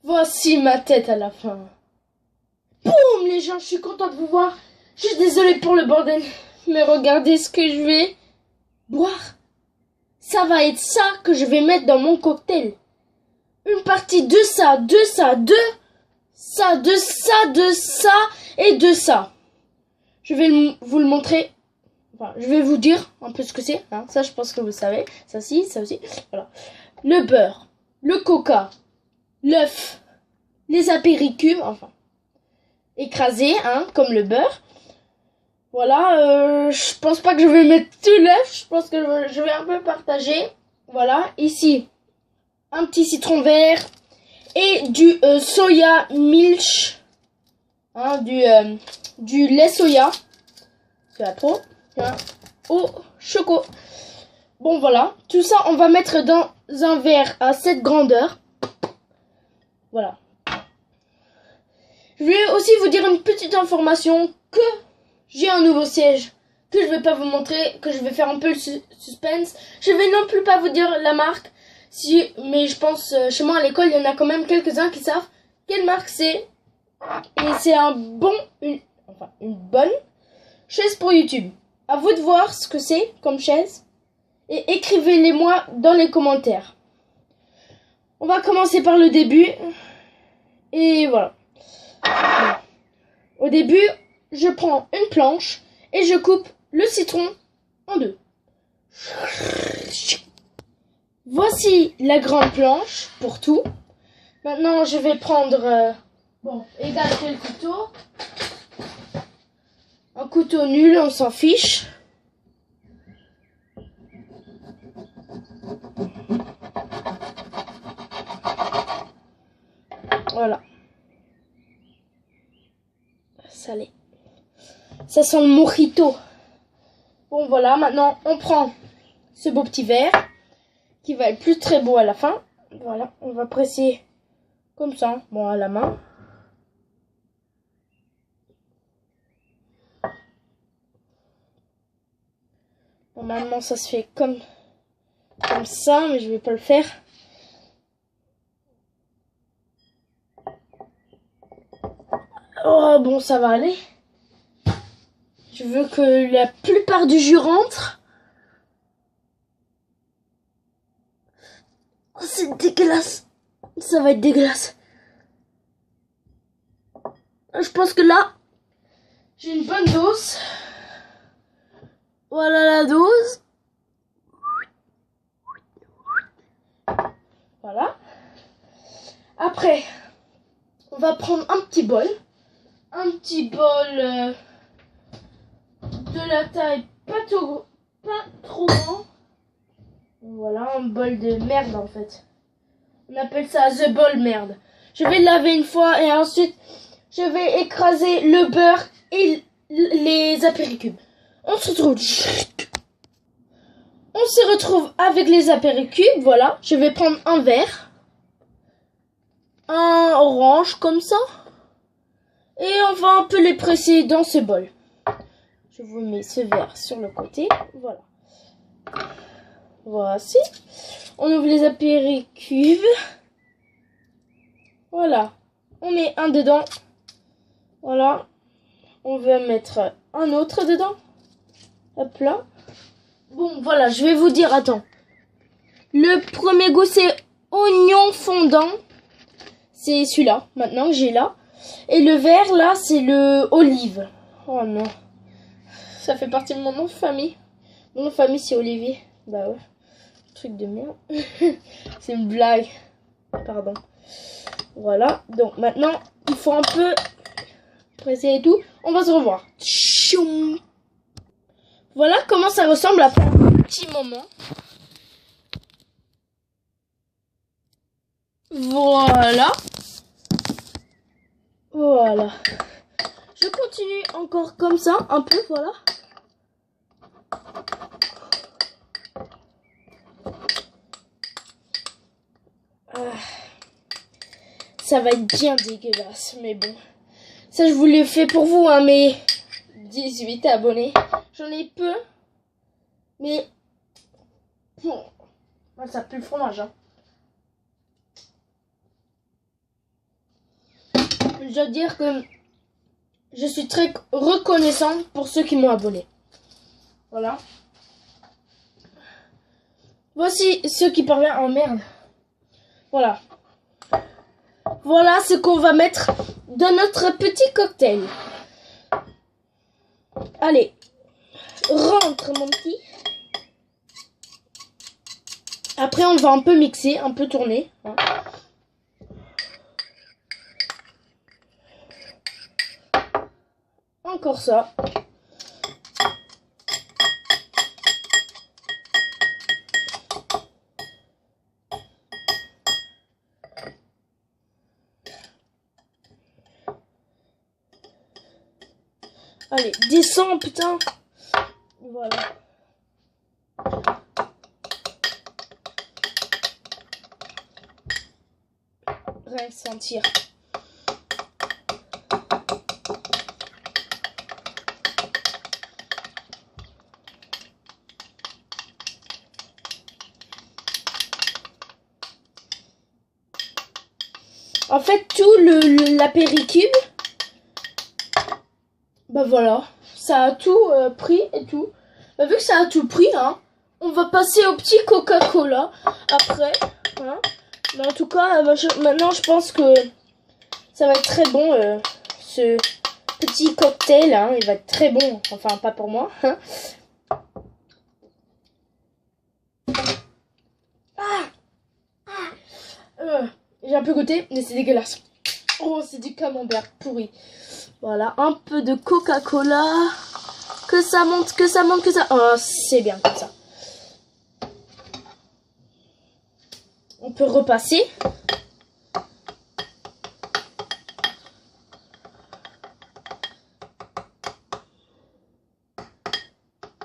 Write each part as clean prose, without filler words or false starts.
Voici ma tête à la fin. Boum les gens, je suis contente de vous voir. Je suis désolée pour le bordel. Mais regardez ce que je vais boire. Ça va être ça que je vais mettre dans mon cocktail. Une partie de ça, de ça, de ça, de ça, de ça et de ça. Je vais vous le montrer. Enfin, je vais vous dire un peu ce que c'est. Hein. Ça, je pense que vous savez. Ça, si, ça aussi. Voilà. Le beurre, le coca, l'œuf, les apéricubes, enfin, écrasés, hein, comme le beurre. Voilà, je pense pas que je vais mettre tout l'œuf. Je pense que je vais un peu partager. Voilà, ici, un petit citron vert et du soya milk. Hein, du lait soya. C'est pas trop. Hein, au choco. Bon, voilà. Tout ça, on va mettre dans un verre à cette grandeur. Voilà. Je vais aussi vous dire une petite information que j'ai un nouveau siège que je vais pas vous montrer, que je vais faire un peu le suspense. Je vais non plus pas vous dire la marque, mais je pense chez moi à l'école, il y en a quand même quelques-uns qui savent quelle marque c'est. Et c'est une bonne chaise pour YouTube. À vous de voir ce que c'est comme chaise et écrivez-les moi dans les commentaires. On va commencer par le début et voilà. Au début, je prends une planche et je coupe le citron en deux. Voici la grande planche pour tout. Maintenant, je vais prendre, égaler le couteau. Un couteau nul, on s'en fiche. Voilà. Salé. Ça sent le mojito. Bon, voilà. Maintenant, on prend ce beau petit verre qui va être plus très beau à la fin. Voilà. On va presser comme ça. Bon, à la main. Normalement, ça se fait comme ça, mais je vais pas le faire. Oh, bon, ça va aller. Je veux que la plupart du jus rentre. Oh, c'est dégueulasse. Ça va être dégueulasse. Je pense que là, j'ai une bonne dose. Voilà la dose. Voilà. Après, on va prendre un petit bol. Un petit bol de la taille pas trop grand. Voilà, un bol de merde en fait. On appelle ça the bol merde. Je vais le laver une fois et ensuite je vais écraser le beurre et les apéricubes. On se retrouve avec les apéricubes. Voilà, je vais prendre un verre. Un orange comme ça. Et on va un peu les presser dans ce bol. Je vous mets ce verre sur le côté. Voilà. Voici. On ouvre les apéricubes. Voilà. On met un dedans. Voilà. On va mettre un autre dedans. Hop là. Bon, voilà. Je vais vous dire, attends. Le premier goût, c'est oignon fondant. C'est celui-là, maintenant que j'ai là. Et le vert, là, c'est le olive. Oh non. Ça fait partie de mon nom de famille. Mon nom de famille, c'est Olivier. Bah ouais. Truc de merde. C'est une blague. Pardon. Voilà. Donc maintenant, il faut un peu presser et tout. On va se revoir. Tchoum. Voilà comment ça ressemble après un petit moment. Voilà. Voilà. Je continue encore comme ça, un peu, voilà. Ça va être bien dégueulasse, mais bon. Ça, je vous l'ai fait pour vous, hein, mes 18 abonnés. J'en ai peu, mais bon, ça pue le fromage, hein. je dois dire que je suis très reconnaissant pour ceux qui m'ont abonné. Voilà. Voici ceux qui parviennent en merde. Voilà. Voilà ce qu'on va mettre dans notre petit cocktail. Allez. Rentre mon petit. Après on va un peu mixer, un peu tourner. Hein. Encore ça. Allez, descends, putain. Voilà. Rien que sentir. En fait, tout l'apéricube, bah voilà, ça a tout pris et tout. Bah, vu que ça a tout pris, hein, on va passer au petit Coca-Cola après. Hein. Mais en tout cas, maintenant je pense que ça va être très bon, ce petit cocktail. Hein, il va être très bon, enfin pas pour moi. Hein. J'ai un peu goûté, mais c'est dégueulasse. Oh, c'est du camembert pourri. Voilà, un peu de Coca-Cola. Que ça monte, que ça monte, que ça... Oh, c'est bien comme ça. On peut repasser.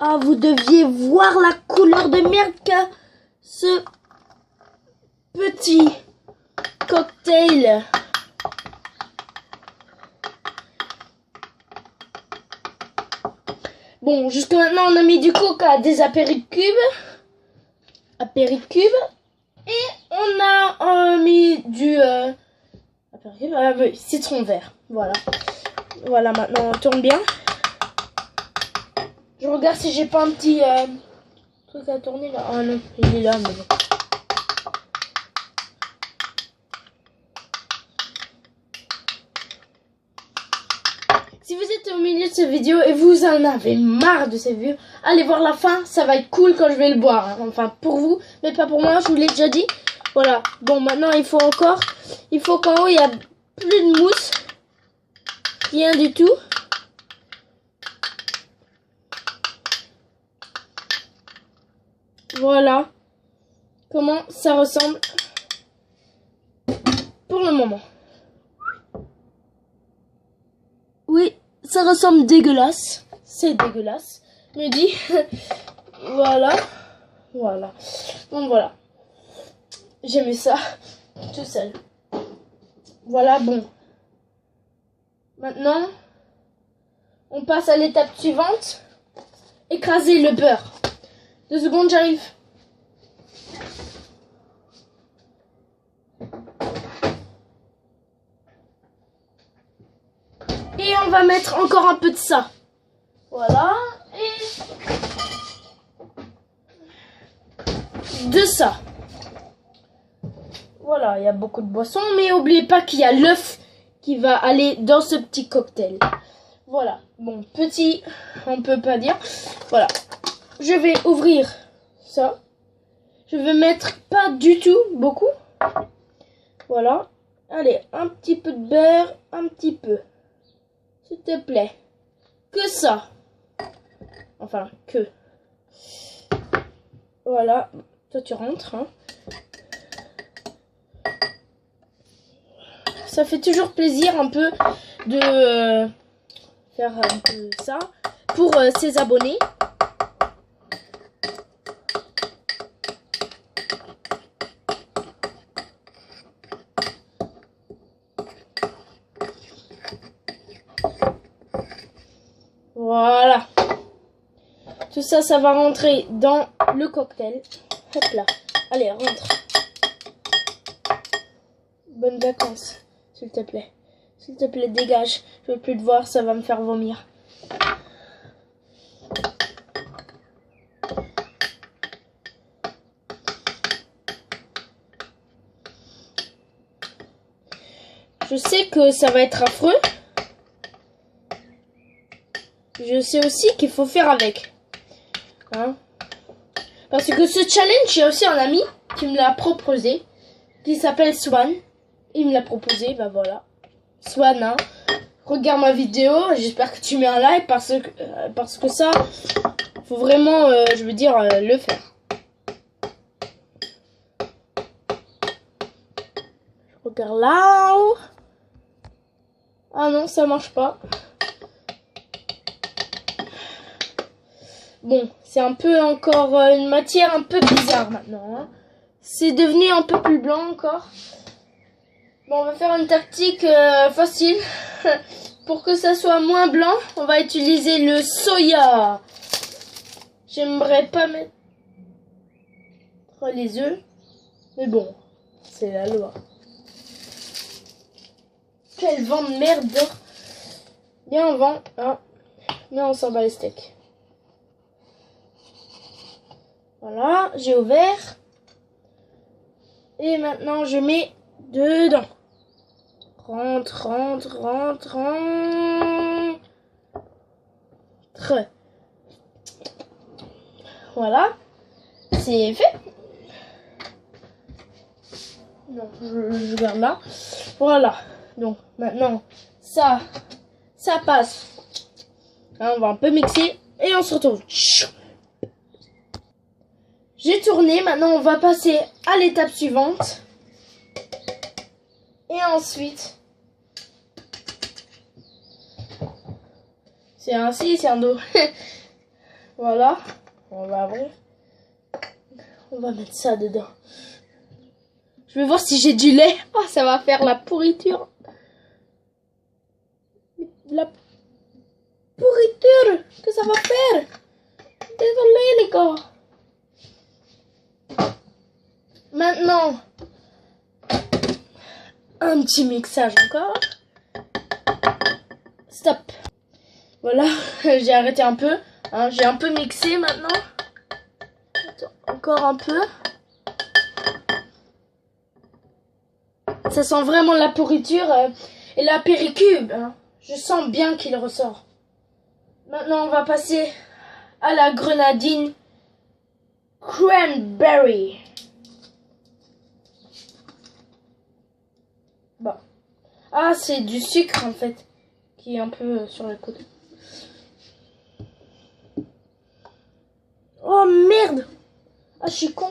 Ah, vous deviez voir la couleur de merde qu'a ce petit cocktail. Bon, jusque maintenant, on a mis du coca, des apéricubes. Et on a mis du citron vert. Voilà. Voilà, maintenant, on tourne bien. Je regarde si j'ai pas un petit truc à tourner là. Ah non, il est là, mais bon. Si vous êtes au milieu de cette vidéo et vous en avez marre de cette vidéo, allez voir la fin, ça va être cool quand je vais le boire. Hein. Enfin, pour vous, mais pas pour moi, je vous l'ai déjà dit. Voilà, bon, maintenant, il faut qu'en haut, il y a plus de mousse. Rien du tout. Voilà comment ça ressemble pour le moment. Oui, ça ressemble dégueulasse. C'est dégueulasse. Me dit. Voilà. Voilà. Donc voilà. J'aimais ça tout seul. Voilà, bon. Maintenant, on passe à l'étape suivante. Écraser le beurre. 2 secondes, j'arrive. Et on va mettre encore un peu de ça. Voilà. Et de ça. Voilà, il y a beaucoup de boissons. Mais n'oubliez pas qu'il y a l'œuf qui va aller dans ce petit cocktail. Voilà. Bon, petit, on peut pas dire. Voilà. Je vais ouvrir ça. Je vais mettre pas du tout beaucoup. Voilà. Allez, un petit peu de beurre, un petit peu. S'il te plaît. Que ça. Enfin, que. Voilà. Toi, tu rentres. Hein. Ça fait toujours plaisir un peu de faire un peu ça pour ses abonnés. Voilà. Tout ça, ça va rentrer dans le cocktail. Hop là. Allez, rentre. Bonnes vacances, s'il te plaît. S'il te plaît, dégage. Je veux plus te voir, ça va me faire vomir. Je sais que ça va être affreux. Je sais aussi qu'il faut faire avec. Hein? Parce que ce challenge, j'ai aussi un ami qui me l'a proposé. Qui s'appelle Swan. Il me l'a proposé, bah voilà. Swan, hein. Regarde ma vidéo. J'espère que tu mets un like parce que ça, faut vraiment, je veux dire, le faire. Je regarde là. Ah non, ça marche pas. Bon, c'est un peu encore une matière un peu bizarre maintenant. Hein. C'est devenu un peu plus blanc encore. Bon, on va faire une tactique facile. Pour que ça soit moins blanc, on va utiliser le soya. J'aimerais pas mettre les œufs. Mais bon, c'est la loi. Quel vent de merde. Bien un vent. Hein. Mais on s'en bat les steaks. Voilà, j'ai ouvert. Et maintenant, je mets dedans. Rentre, rentre, rentre, rentre. Voilà. C'est fait. Non, je garde là. Voilà. Donc, maintenant, ça passe. Hein, on va un peu mixer. Et on se retrouve. J'ai tourné, maintenant on va passer à l'étape suivante. Et ensuite, c'est un ci, c'est un do. Voilà, on va ouvrir. On va mettre ça dedans. Je vais voir si j'ai du lait. Oh, ça va faire la pourriture. La pourriture que ça va faire. Désolé les gars. Maintenant, un petit mixage encore. Stop. Voilà, j'ai arrêté un peu. Hein, j'ai un peu mixé maintenant. Attends, encore un peu. Ça sent vraiment la pourriture et la péricube. Hein. Je sens bien qu'il ressort. Maintenant, on va passer à la grenadine cranberry. Bon. Ah, c'est du sucre en fait, qui est un peu sur le côté. Oh merde! Ah, je suis con.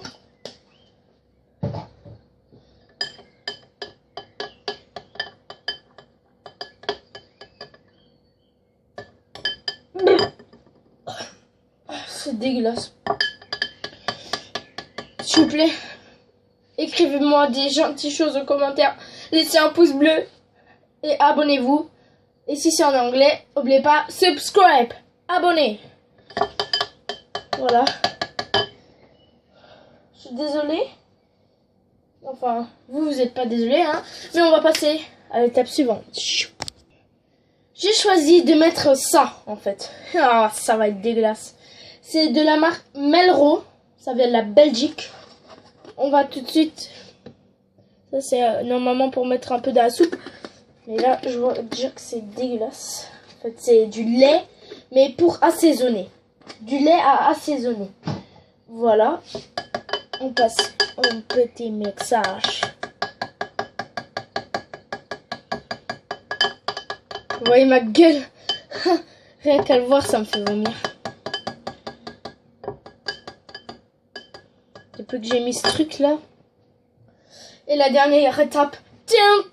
C'est dégueulasse. S'il vous plaît, écrivez-moi des gentilles choses en commentaire. Laissez un pouce bleu et abonnez-vous. Et si c'est en anglais, n'oubliez pas subscribe, abonnez. Voilà. Je suis désolée. Enfin, vous n'êtes pas désolé, hein. Mais on va passer à l'étape suivante. J'ai choisi de mettre ça, en fait. Ah, ça va être dégueulasse. C'est de la marque Melrose. Ça vient de la Belgique. On va tout de suite... Ça, c'est normalement pour mettre un peu dans la soupe. Mais là, je vois dire que c'est dégueulasse. En fait, c'est du lait, mais pour assaisonner. Du lait à assaisonner. Voilà. On passe un petit mixage. Vous voyez ma gueule? Rien qu'à le voir, ça me fait vomir. Depuis que j'ai mis ce truc là. Et la dernière étape. Tiens.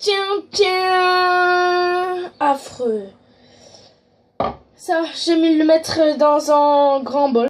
Affreux. Ça, j'ai mis le mettre dans un grand bol.